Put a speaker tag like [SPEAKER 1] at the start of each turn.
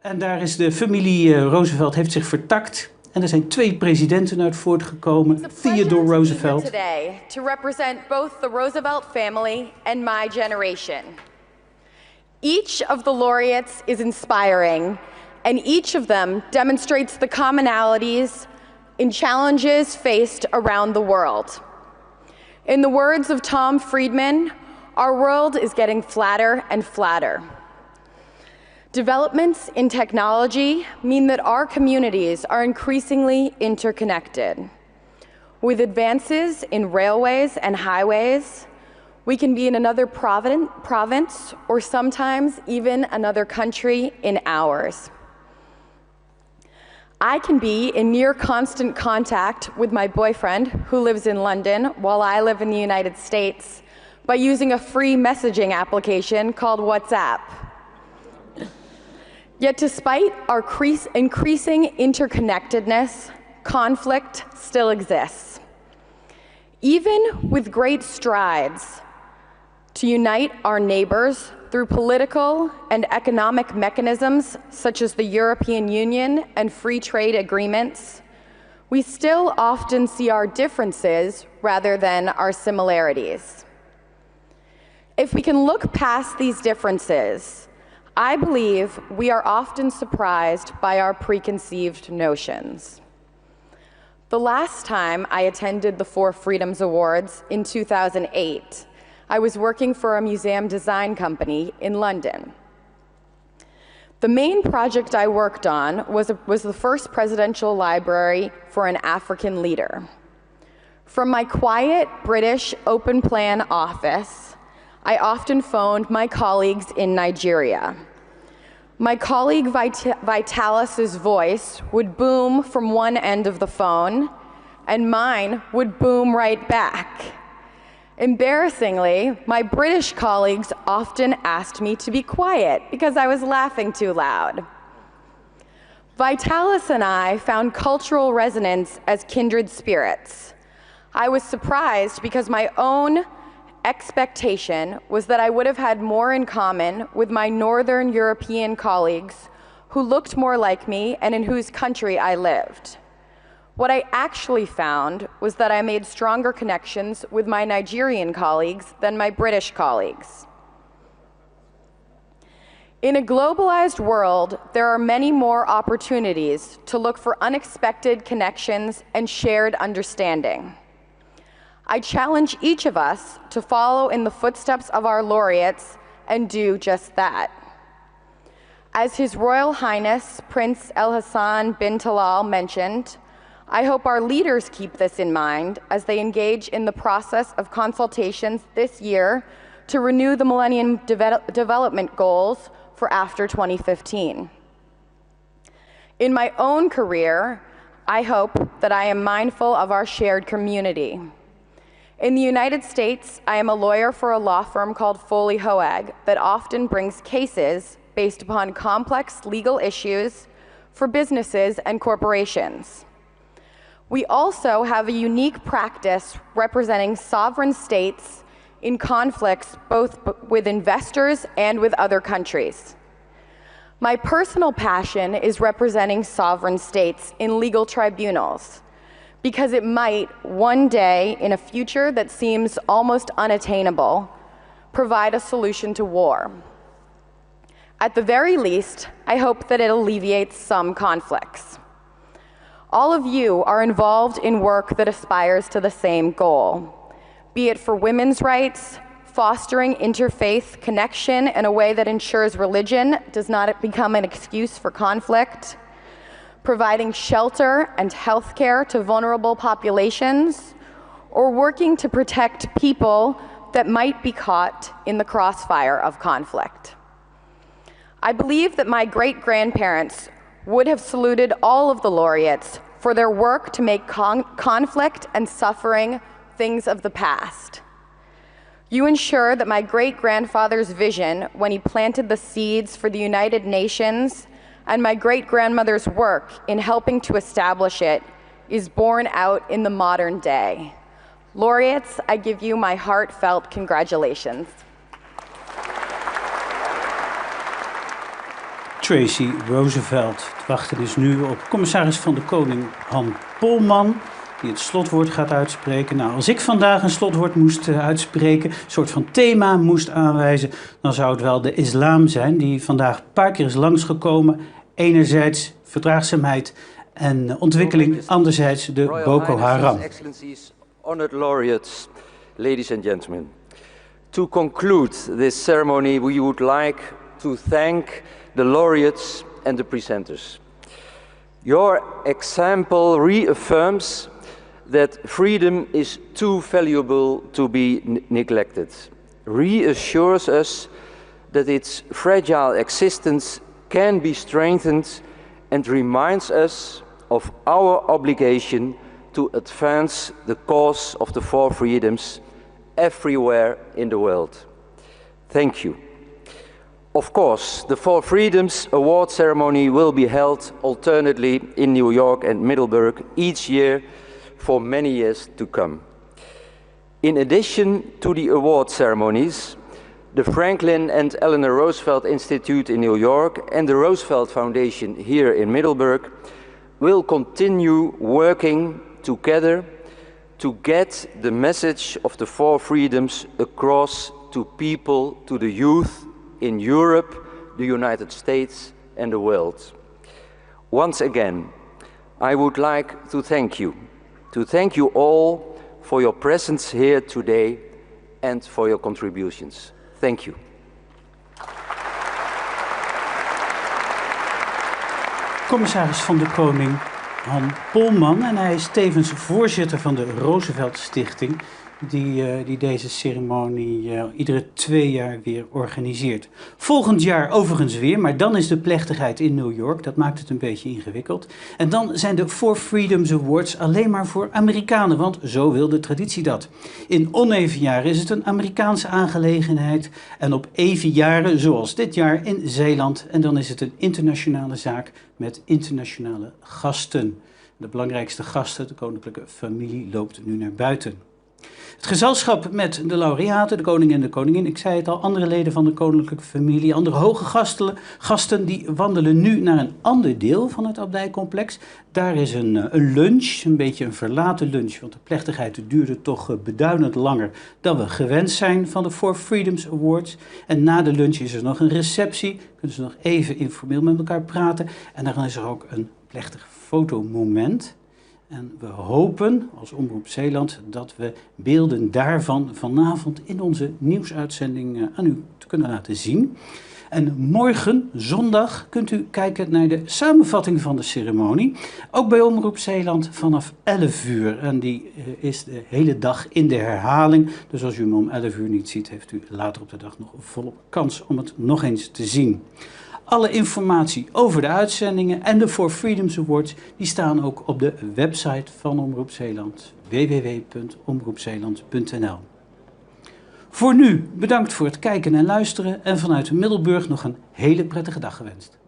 [SPEAKER 1] En daar is de familie Roosevelt heeft zich vertakt. En er zijn 2 presidenten uit voortgekomen. Theodore Roosevelt.
[SPEAKER 2] Today to represent both the Roosevelt family and my generation. Each of the laureates is inspiring, and each of them demonstrates the commonalities in challenges faced around the world. In the words of Tom Friedman, our world is getting flatter and flatter. Developments in technology mean that our communities are increasingly interconnected. With advances in railways and highways, we can be in another province or sometimes even another country in hours. I can be in near constant contact with my boyfriend, who lives in London, while I live in the United States, by using a free messaging application called WhatsApp. Yet despite our increasing interconnectedness, conflict still exists. Even with great strides to unite our neighbors through political and economic mechanisms such as the European Union and free trade agreements, we still often see our differences rather than our similarities. If we can look past these differences, I believe we are often surprised by our preconceived notions. The last time I attended the 4 Freedoms Awards in 2008, I was working for a museum design company in London. The main project I worked on was the first presidential library for an African leader. From my quiet British open plan office, I often phoned my colleagues in Nigeria. My colleague Vitalis's voice would boom from one end of the phone, and mine would boom right back. Embarrassingly, my British colleagues often asked me to be quiet because I was laughing too loud. Vitalis and I found cultural resonance as kindred spirits. I was surprised because my own expectation was that I would have had more in common with my Northern European colleagues who looked more like me and in whose country I lived. What I actually found was that I made stronger connections with my Nigerian colleagues than my British colleagues. In a globalized world, there are many more opportunities to look for unexpected connections and shared understanding. I challenge each of us to follow in the footsteps of our laureates and do just that. As His Royal Highness Prince El Hassan bin Talal mentioned, I hope our leaders keep this in mind as they engage in the process of consultations this year to renew the Millennium Development Goals for after 2015. In my own career, I hope that I am mindful of our shared community. In the United States, I am a lawyer for a law firm called Foley Hoag that often brings cases based upon complex legal issues for businesses and corporations. We also have a unique practice representing sovereign states in conflicts both with investors and with other countries. My personal passion is representing sovereign states in legal tribunals, because it might, one day, in a future that seems almost unattainable, provide a solution to war. At the very least, I hope that it alleviates some conflicts. All of you are involved in work that aspires to the same goal, be it for women's rights, fostering interfaith connection in a way that ensures religion does not become an excuse for conflict, providing shelter and health care to vulnerable populations, or working to protect people that might be caught in the crossfire of conflict. I believe that my great-grandparents would have saluted all of the laureates for their work to make conflict and suffering things of the past. You ensure that my great-grandfather's vision when he planted the seeds for the United Nations and my great-grandmother's work in helping to establish it is borne out in the modern day. Laureates, I give you my heartfelt congratulations.
[SPEAKER 1] Tracy, Roosevelt. Het wachten is nu op commissaris van de Koning Han Polman, die het slotwoord gaat uitspreken. Nou, als ik vandaag een slotwoord moest uitspreken, een soort van thema moest aanwijzen, dan zou het wel de islam zijn, die vandaag een paar keer is langsgekomen. Enerzijds verdraagzaamheid en ontwikkeling, anderzijds de Boko Haram.
[SPEAKER 3] Excellencies, honored laureates, ladies and gentlemen. To conclude this ceremony, we would like to thank the laureates and the presenters. Your example reaffirms that freedom is too valuable to be neglected. Reassures us that its fragile existence can be strengthened and reminds us of our obligation to advance the cause of the four freedoms everywhere in the world. Thank you. Of course, the Four Freedoms Award ceremony will be held alternately in New York and Middelburg each year for many years to come. In addition to the award ceremonies, the Franklin and Eleanor Roosevelt Institute in New York and the Roosevelt Foundation here in Middelburg will continue working together to get the message of the four freedoms across to people, to the youth in Europe, the United States and the world. Once again, I would like to thank you all for your presence here today and for your contributions. Thank you.
[SPEAKER 1] Commissaris van de Koning Han Polman, en hij is tevens voorzitter van de Roosevelt Stichting, die deze ceremonie iedere 2 jaar weer organiseert. Volgend jaar overigens weer, maar dan is de plechtigheid in New York. Dat maakt het een beetje ingewikkeld. En dan zijn de Four Freedoms Awards alleen maar voor Amerikanen, want zo wil de traditie dat. In oneven jaren is het een Amerikaanse aangelegenheid en op even jaren, zoals dit jaar, in Zeeland. En dan is het een internationale zaak met internationale gasten. De belangrijkste gasten, de koninklijke familie, loopt nu naar buiten. Het gezelschap met de laureaten, de koning en de koningin, ik zei het al, andere leden van de koninklijke familie, andere hoge gasten, die wandelen nu naar een ander deel van het abdijcomplex. Daar is een lunch, een beetje een verlaten lunch, want de plechtigheid duurde toch beduidend langer dan we gewend zijn van de Four Freedoms Awards. En na de lunch is er nog een receptie, kunnen ze nog even informeel met elkaar praten. En dan is er ook een plechtig fotomoment. En we hopen als Omroep Zeeland dat we beelden daarvan vanavond in onze nieuwsuitzending aan u te kunnen laten zien. En morgen, zondag, kunt u kijken naar de samenvatting van de ceremonie. Ook bij Omroep Zeeland vanaf 11 uur. En die is de hele dag in de herhaling. Dus als u hem om 11 uur niet ziet, heeft u later op de dag nog volop kans om het nog eens te zien. Alle informatie over de uitzendingen en de Four Freedoms Awards die staan ook op de website van Omroep Zeeland, www.omroepzeeland.nl. Voor nu bedankt voor het kijken en luisteren en vanuit Middelburg nog een hele prettige dag gewenst.